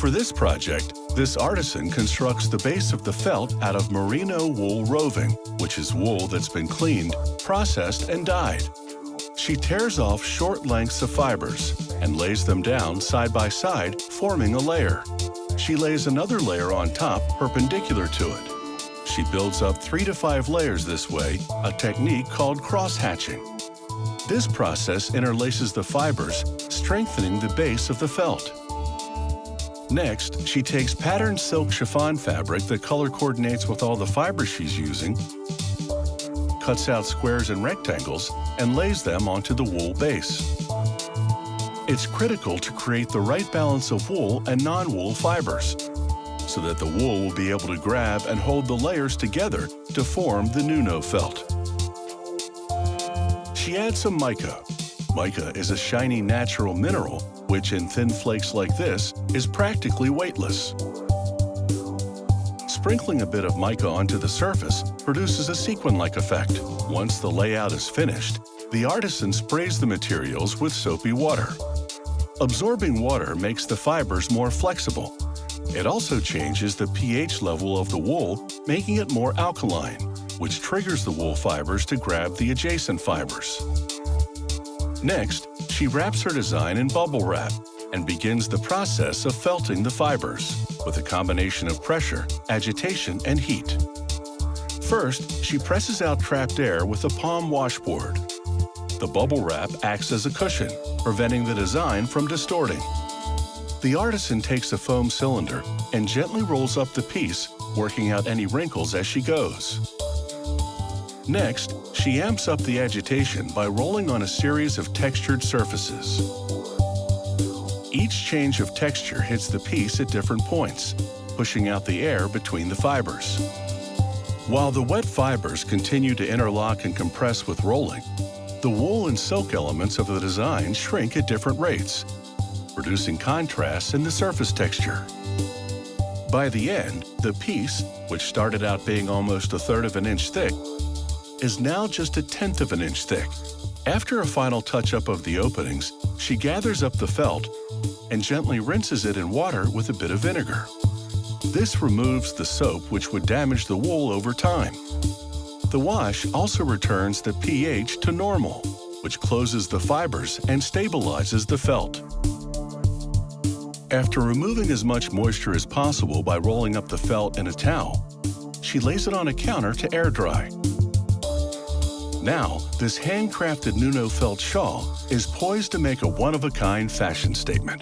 For this project, this artisan constructs the base of the felt out of Merino wool roving, which is wool that's been cleaned, processed, and dyed. She tears off short lengths of fibers and lays them down side by side, forming a layer. She lays another layer on top perpendicular to it. She builds up 3 to 5 layers this way, a technique called cross-hatching. This process interlaces the fibers, strengthening the base of the felt. Next, she takes patterned silk chiffon fabric that color coordinates with all the fibers she's using, cuts out squares and rectangles, and lays them onto the wool base. It's critical to create the right balance of wool and non-wool fibers, so that the wool will be able to grab and hold the layers together to form the Nuno felt. She adds some mica. Mica is a shiny natural mineral, which in thin flakes like this is practically weightless. Sprinkling a bit of mica onto the surface produces a sequin-like effect. Once the layout is finished, the artisan sprays the materials with soapy water. Absorbing water makes the fibers more flexible. It also changes the pH level of the wool, making it more alkaline, which triggers the wool fibers to grab the adjacent fibers. Next, she wraps her design in bubble wrap and begins the process of felting the fibers with a combination of pressure, agitation, and heat. First, she presses out trapped air with a palm washboard. The bubble wrap acts as a cushion, preventing the design from distorting. The artisan takes a foam cylinder and gently rolls up the piece, working out any wrinkles as she goes. Next, she amps up the agitation by rolling on a series of textured surfaces. Each change of texture hits the piece at different points, pushing out the air between the fibers. While the wet fibers continue to interlock and compress with rolling, the wool and silk elements of the design shrink at different rates, producing contrasts in the surface texture. By the end, the piece, which started out being almost 1/3 of an inch thick, is now just 1/10 of an inch thick. After a final touch-up of the openings, she gathers up the felt and gently rinses it in water with a bit of vinegar. This removes the soap which would damage the wool over time. The wash also returns the pH to normal, which closes the fibers and stabilizes the felt. After removing as much moisture as possible by rolling up the felt in a towel, she lays it on a counter to air dry. Now, this handcrafted Nuno felt shawl is poised to make a one-of-a-kind fashion statement.